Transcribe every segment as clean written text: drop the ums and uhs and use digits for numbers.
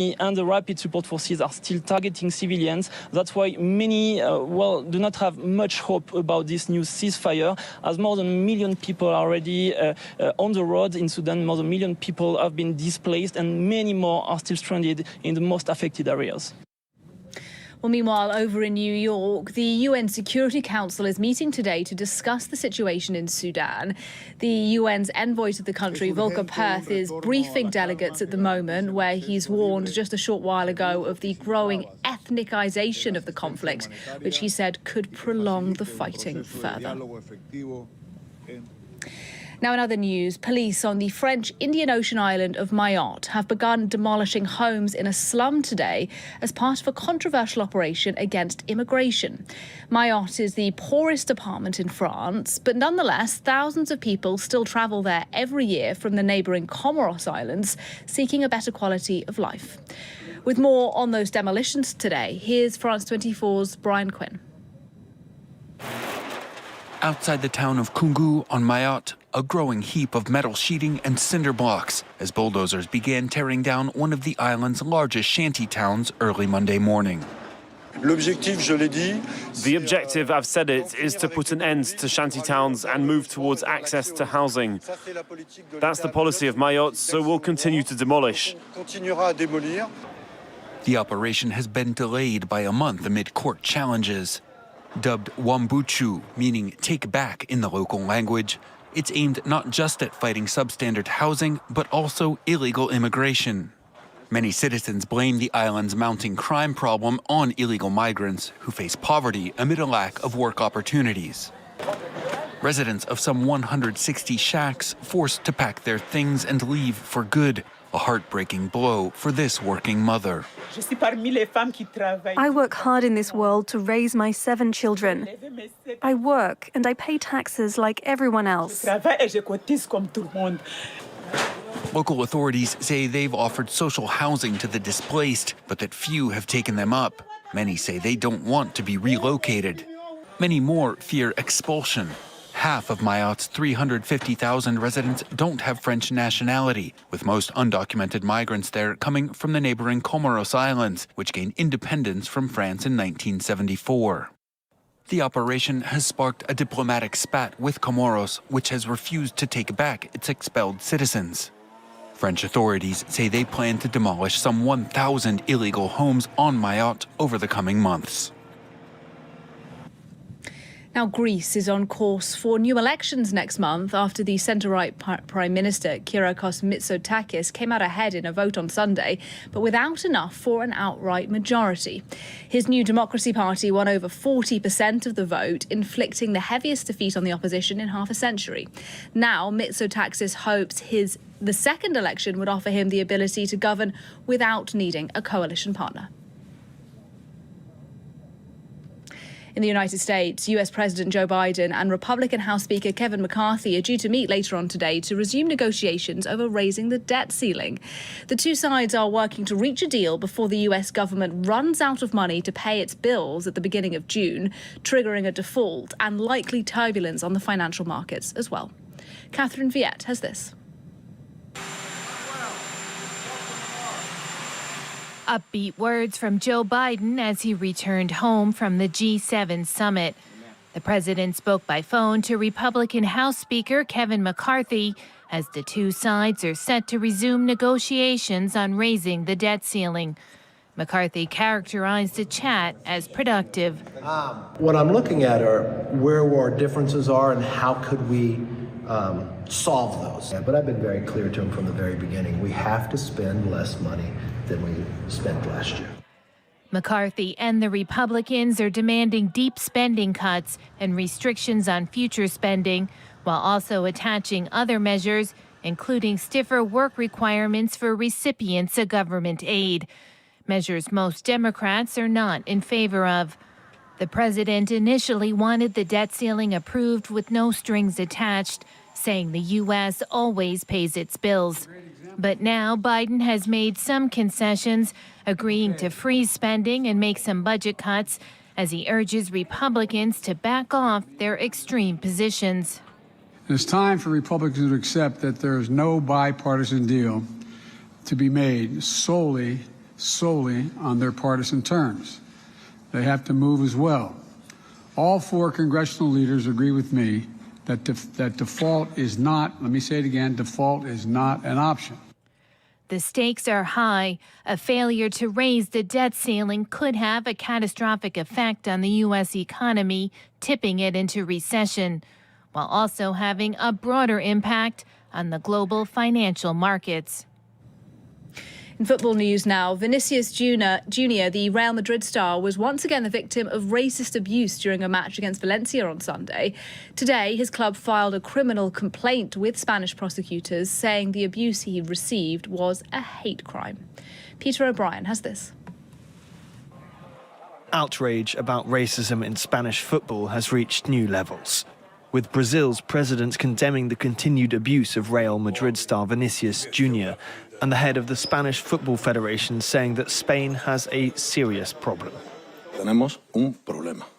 and the rapid support forces are still targeting civilians. That's why many, do not have much hope about this new ceasefire, as more than 1 million people are already on the road in Sudan. More than 1 million people have been displaced, and many more are still stranded in the most affected areas. Well, meanwhile, over in New York, the UN Security Council is meeting today to discuss the situation in Sudan. The UN's envoy to the country, Volker Perth, is briefing delegates at the moment, where he's warned just a short while ago of the growing ethnicization of the conflict, which he said could prolong the fighting further. Now, in other news, police on the French Indian Ocean island of Mayotte have begun demolishing homes in a slum today as part of a controversial operation against immigration. Mayotte is the poorest department in France, but nonetheless, thousands of people still travel there every year from the neighbouring Comoros Islands, seeking a better quality of life. With more on those demolitions today, here's France 24's Brian Quinn. Outside the town of Kungu on Mayotte, a growing heap of metal sheeting and cinder blocks as bulldozers began tearing down one of the island's largest shanty towns early Monday morning. The objective, I've said it, is to put an end to shanty towns and move towards access to housing. That's the policy of Mayotte, so we'll continue to demolish. The operation has been delayed by a month amid court challenges. Dubbed Wambuchu, meaning take back in the local language, it's aimed not just at fighting substandard housing, but also illegal immigration. Many citizens blame the island's mounting crime problem on illegal migrants who face poverty amid a lack of work opportunities. Residents of some 160 shacks forced to pack their things and leave for good, a heartbreaking blow for this working mother. I work hard in this world to raise my 7 children. I work and I pay taxes like everyone else. Local authorities say they've offered social housing to the displaced, but that few have taken them up. Many say they don't want to be relocated. Many more fear expulsion. Half of Mayotte's 350,000 residents don't have French nationality, with most undocumented migrants there coming from the neighboring Comoros Islands, which gained independence from France in 1974. The operation has sparked a diplomatic spat with Comoros, which has refused to take back its expelled citizens. French authorities say they plan to demolish some 1,000 illegal homes on Mayotte over the coming months. Now, Greece is on course for new elections next month after the centre-right Prime Minister Kyriakos Mitsotakis came out ahead in a vote on Sunday, but without enough for an outright majority. His New Democracy Party won over 40% of the vote, inflicting the heaviest defeat on the opposition in half a century. Now, Mitsotakis hopes the second election would offer him the ability to govern without needing a coalition partner. In the United States, US President Joe Biden and Republican House Speaker Kevin McCarthy are due to meet later on today to resume negotiations over raising the debt ceiling. The two sides are working to reach a deal before the US government runs out of money to pay its bills at the beginning of June, triggering a default and likely turbulence on the financial markets as well. Catherine Viette has this. Upbeat words from Joe Biden as he returned home from the G7 summit. The president spoke by phone to Republican House Speaker Kevin McCarthy as the two sides are set to resume negotiations on raising the debt ceiling. McCarthy characterized the chat as productive. What I'm looking at are where our differences are and how could we solve those. But I've been very clear to him from the very beginning. We have to spend less money than we spent last year. McCarthy and the Republicans are demanding deep spending cuts and restrictions on future spending, while also attaching other measures, including stiffer work requirements for recipients of government aid. Measures most Democrats are not in favor of. The president initially wanted the debt ceiling approved with no strings attached, saying the U.S. always pays its bills. But now Biden has made some concessions, agreeing to freeze spending and make some budget cuts as he urges Republicans to back off their extreme positions. It's time for Republicans to accept that there is no bipartisan deal to be made solely solely on their partisan terms. They have to move as well. All 4 congressional leaders agree with me that default is not, let me say it again, default is not an option. The stakes are high. A failure to raise the debt ceiling could have a catastrophic effect on the U.S. economy, tipping it into recession, while also having a broader impact on the global financial markets. In football news now, Vinicius Junior, the Real Madrid star, was once again the victim of racist abuse during a match against Valencia on Sunday. Today, his club filed a criminal complaint with Spanish prosecutors, saying the abuse he received was a hate crime. Peter O'Brien has this. Outrage about racism in Spanish football has reached new levels, with Brazil's president condemning the continued abuse of Real Madrid star Vinicius Junior, and the head of the Spanish Football Federation saying that Spain has a serious problem.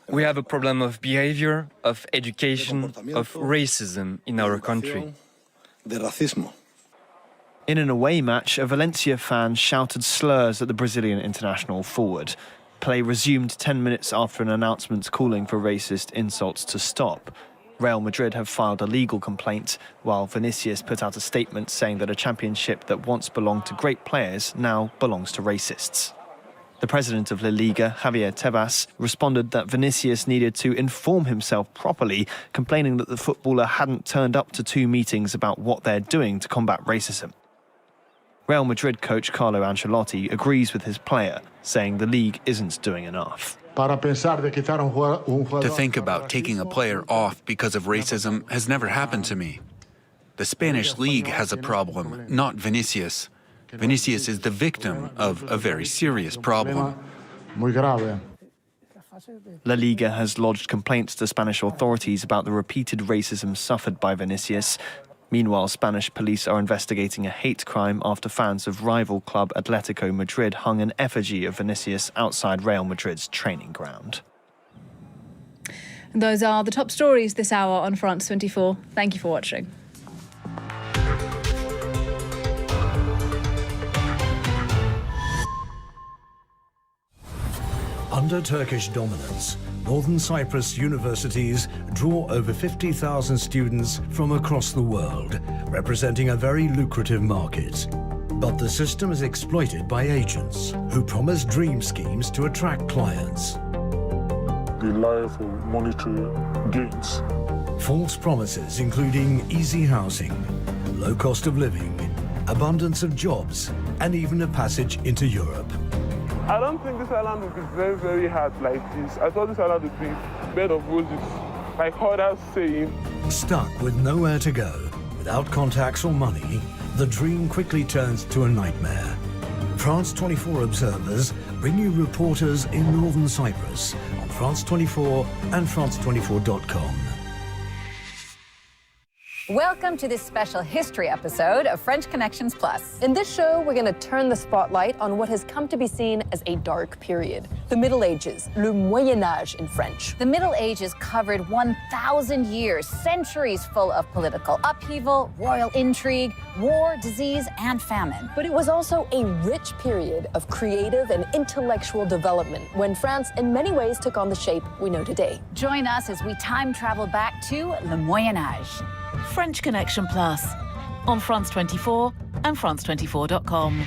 We have a problem of behavior, of education, of racism in our country. In an away match, a Valencia fan shouted slurs at the Brazilian international forward. Play resumed 10 minutes after an announcement calling for racist insults to stop. Real Madrid have filed a legal complaint, while Vinicius put out a statement saying that a championship that once belonged to great players now belongs to racists. The president of La Liga, Javier Tebas, responded that Vinicius needed to inform himself properly, complaining that the footballer hadn't turned up to 2 meetings about what they're doing to combat racism. Real Madrid coach Carlo Ancelotti agrees with his player, saying the league isn't doing enough. To think about taking a player off because of racism has never happened to me. The Spanish league has a problem, not Vinicius. Vinicius is the victim of a very serious problem. La Liga has lodged complaints to Spanish authorities about the repeated racism suffered by Vinicius. Meanwhile, Spanish police are investigating a hate crime after fans of rival club Atletico Madrid hung an effigy of Vinicius outside Real Madrid's training ground. And those are the top stories this hour on France 24. Thank you for watching. Under Turkish dominance, Northern Cyprus universities draw over 50,000 students from across the world, representing a very lucrative market. But the system is exploited by agents who promise dream schemes to attract clients. They lie for monetary gains. False promises including easy housing, low cost of living, abundance of jobs, and even a passage into Europe. I don't think this island will be very, very hard like this. I thought this island would be bed of roses, like others saying. Stuck with nowhere to go, without contacts or money, the dream quickly turns to a nightmare. France 24 observers bring you reporters in Northern Cyprus on France 24 and France24.com. Welcome to this special history episode of French Connections Plus. In this show, we're going to turn the spotlight on what has come to be seen as a dark period. The Middle Ages, le Moyen Âge in French. The Middle Ages covered 1,000 years, centuries full of political upheaval, royal intrigue, war, disease, and famine. But it was also a rich period of creative and intellectual development when France in many ways took on the shape we know today. Join us as we time travel back to le Moyen Âge. French Connection Plus on France 24 and France24.com.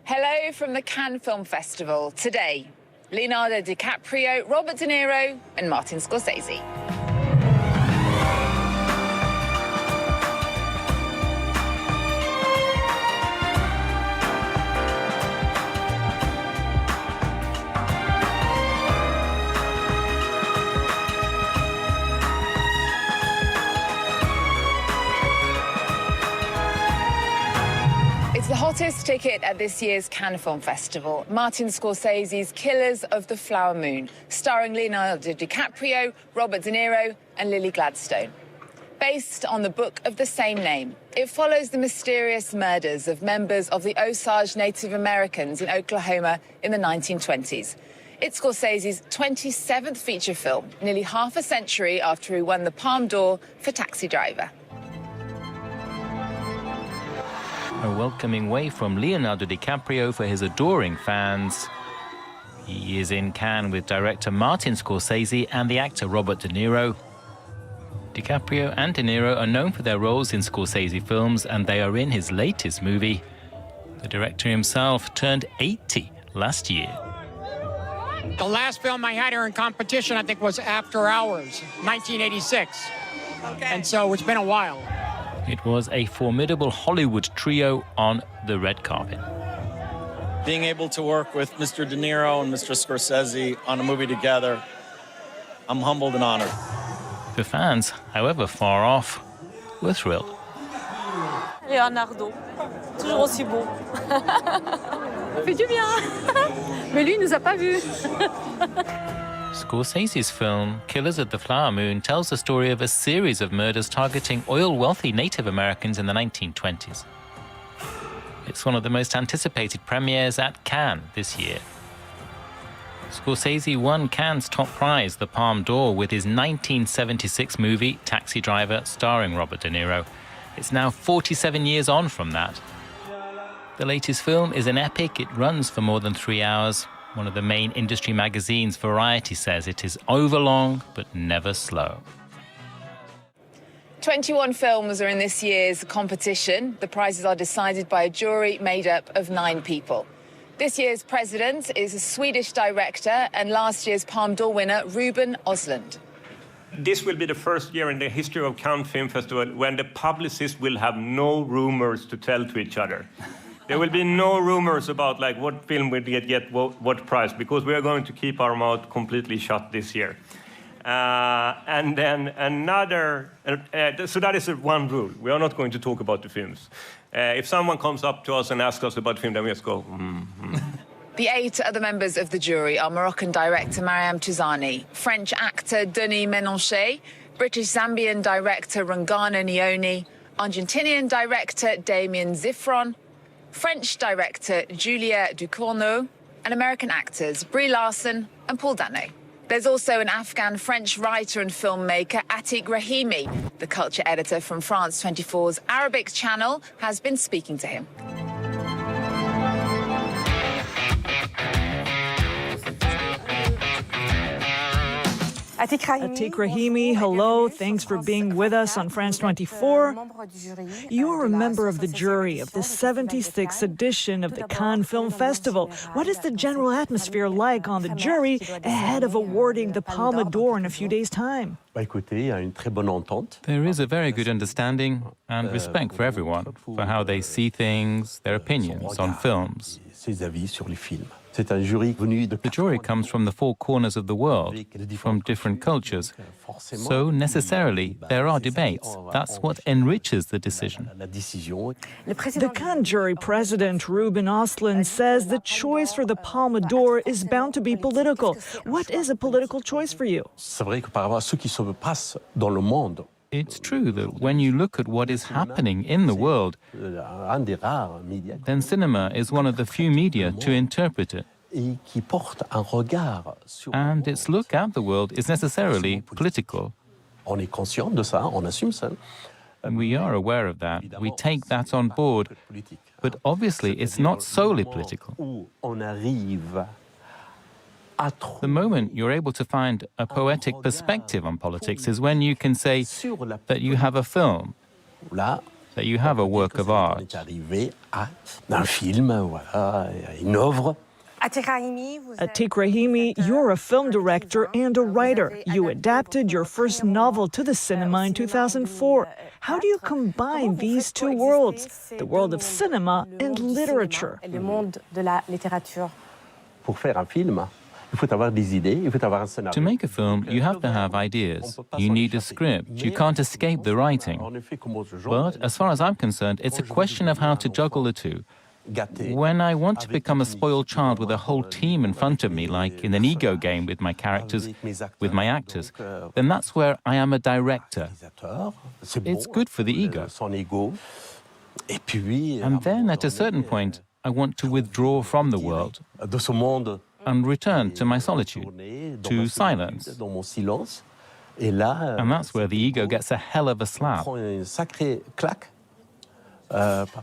Hello from the Cannes Film Festival. Today, Leonardo DiCaprio, Robert De Niro, and Martin Scorsese. It's the hottest ticket at this year's Cannes Film Festival, Martin Scorsese's Killers of the Flower Moon, starring Leonardo DiCaprio, Robert De Niro and Lily Gladstone. based on the book of the same name. It follows the mysterious murders of members of the Osage Native Americans in Oklahoma in the 1920s. It's Scorsese's 27th feature film, nearly half a century after he won the Palme d'Or for Taxi Driver. A welcoming wave from Leonardo DiCaprio for his adoring fans. He is in Cannes with director Martin Scorsese and the actor Robert De Niro. DiCaprio and De Niro are known for their roles in Scorsese films, and they are in his latest movie. The director himself turned 80 last year. The last film I had here in competition, I think, was After Hours, 1986. And so it's been a while. It was a formidable Hollywood trio on the red carpet. Being able to work with Mr. De Niro and Mr. Scorsese on a movie together, I'm humbled and honored. The fans, however far off, were thrilled. Leonardo, toujours aussi beau. Fait du bien. Mais lui, il nous a pas vus. Scorsese's film, Killers of the Flower Moon, tells the story of a series of murders targeting oil-wealthy Native Americans in the 1920s. It's one of the most anticipated premieres at Cannes this year. Scorsese won Cannes' top prize, the Palme d'Or, with his 1976 movie Taxi Driver, starring Robert De Niro. It's now 47 years on from that. The latest film is an epic. It runs for more than 3 hours. One of the main industry magazines, Variety, says it is overlong but never slow. 21 films are in this year's competition. The prizes are decided by a jury made up of 9 people. This year's president is a Swedish director and last year's Palme d'Or winner, Ruben Östlund. This will be the first year in the history of Cannes Film Festival when the publicists will have no rumors to tell to each other. There will be no rumors about like what film will get what prize, because we are going to keep our mouth completely shut this year. And then another, so that is one rule. We are not going to talk about the films. If someone comes up to us and asks us about the film, then we just go, The 8 other members of the jury are Moroccan director Mariam Touzani, French actor Denis Ménochet, British-Zambian director Rungano Nioni, Argentinian director Damien Zifron, French director Julia Ducournau, and American actors Brie Larson and Paul Dano. There's also an Afghan-French writer and filmmaker, Atiq Rahimi. The culture editor from France 24's Arabic channel has been speaking to him. Atiq Rahimi, hello. Thanks for being with us on France 24. You are a member of the jury of the 76th edition of the Cannes Film Festival. What is the general atmosphere like on the jury ahead of awarding the Palme d'Or in a few days' time? There is a very good understanding and respect for everyone, for how they see things, their opinions on films. The jury comes from the 4 corners of the world, from different cultures. So necessarily, there are debates. That's what enriches the decision. The Cannes jury president, Ruben Östlund, says the choice for the Palme d'Or is bound to be political. What is a political choice for you? It's true that when you look at what is happening in the world, then cinema is one of the few media to interpret it. And its look at the world is necessarily political. And we are aware of that. We take that on board. But obviously, it's not solely political. The moment you're able to find a poetic perspective on politics is when you can say that you have a film, that you have a work of art. Atiq Rahimi, you're a film director and a writer. You adapted your first novel to the cinema in 2004. How do you combine these two worlds, the world of cinema and literature? To make a film, you have to have ideas. You need a script. You can't escape the writing. But as far as I'm concerned, it's a question of how to juggle the two. When I want to become a spoiled child with a whole team in front of me, like in an ego game with my characters, with my actors, then that's where I am a director. It's good for the ego. And then at a certain point, I want to withdraw from the world and return to my solitude, to silence. And that's where the ego gets a hell of a slap.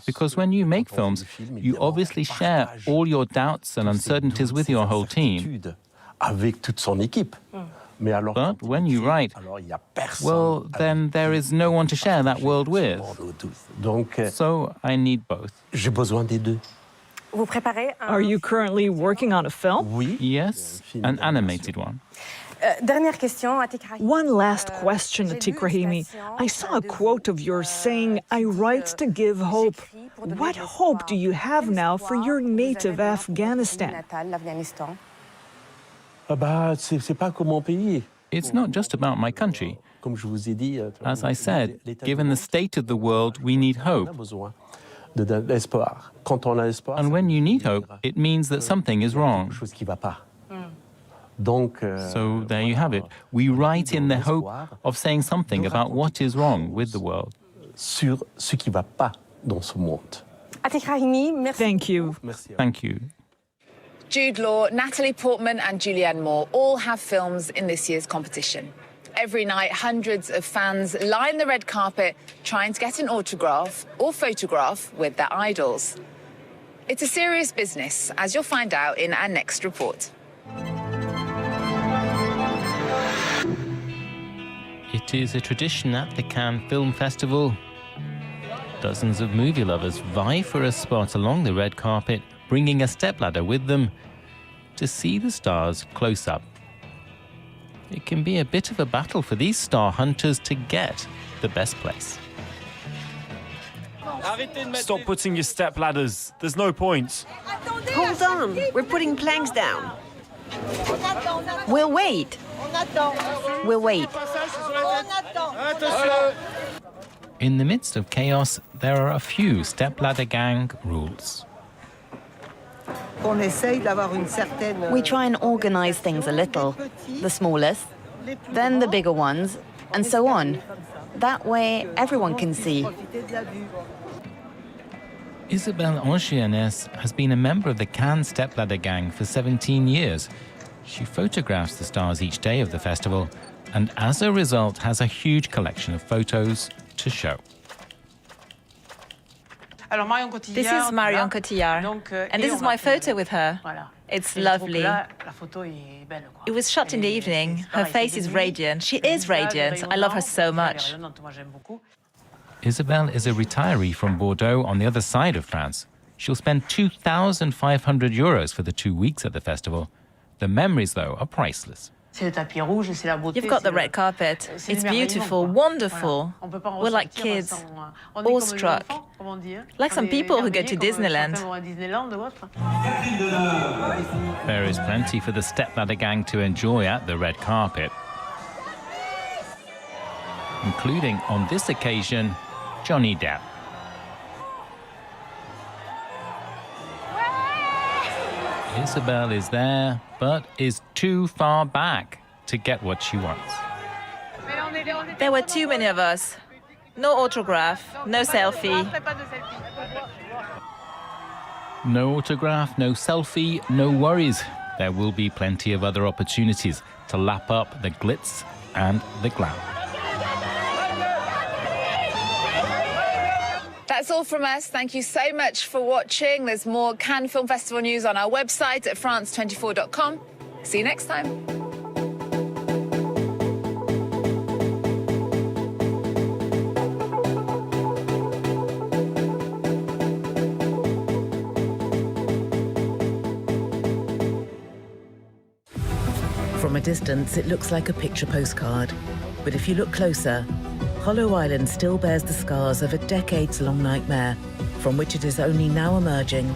Because when you make films, you obviously share all your doubts and uncertainties with your whole team. But when you write, well, then there is no one to share that world with. So I need both. Are you currently working on a film? Yes, an animated one. One last question, Atiq Rahimi. I saw a quote of yours saying, "I write to give hope." What hope do you have now for your native Afghanistan? It's not just about my country. As I said, given the state of the world, we need hope. And when you need hope, it means that something is wrong. So there you have it. We write in the hope of saying something about what is wrong with the world. Thank you. Thank you. Jude Law, Natalie Portman and Julianne Moore all have films in this year's competition. Every night, hundreds of fans line the red carpet trying to get an autograph or photograph with their idols. It's a serious business, as you'll find out in our next report. It is a tradition at the Cannes Film Festival. Dozens of movie lovers vie for a spot along the red carpet, bringing a stepladder with them to see the stars close up. It can be a bit of a battle for these star hunters to get the best place. Stop putting your stepladders. There's no point. Hold on. We're putting planks down. We'll wait. We'll wait. In the midst of chaos, there are a few stepladder gang rules. We try and organize things a little. The smallest, then the bigger ones, and so on. That way, everyone can see. Isabelle Angienes has been a member of the Cannes Stepladder Gang for 17 years. She photographs the stars each day of the festival, and as a result has a huge collection of photos to show. This is Marion Cotillard, and this is my photo with her. It's lovely. It was shot in the evening. Her face is radiant. She is radiant. I love her so much. Isabelle is a retiree from Bordeaux on the other side of France. She'll spend 2,500 euros for the 2 weeks at the festival. The memories, though, are priceless. You've got the red carpet. It's beautiful, wonderful. We're like kids, awestruck. Like some people who go to Disneyland. There is plenty for the stepladder gang to enjoy at the red carpet, including, on this occasion, Johnny Depp. Isabelle is there, but is too far back to get what she wants. There were too many of us. No autograph, no selfie. No autograph, no selfie, no worries. There will be plenty of other opportunities to lap up the glitz and the glam. That's all from us. Thank you so much for watching. There's more Cannes Film Festival news on our website at france24.com. See you next time. From a distance, it looks like a picture postcard. But if you look closer, Hollow Island still bears the scars of a decades-long nightmare, from which it is only now emerging.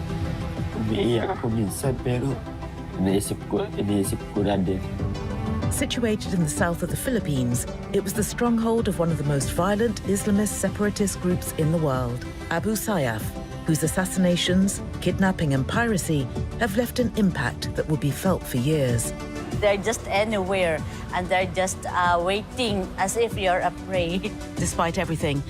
Situated in the south of the Philippines, it was the stronghold of one of the most violent Islamist separatist groups in the world, Abu Sayyaf, whose assassinations, kidnapping and piracy have left an impact that will be felt for years. They're just anywhere, and they're just waiting as if you're a prey. Despite everything,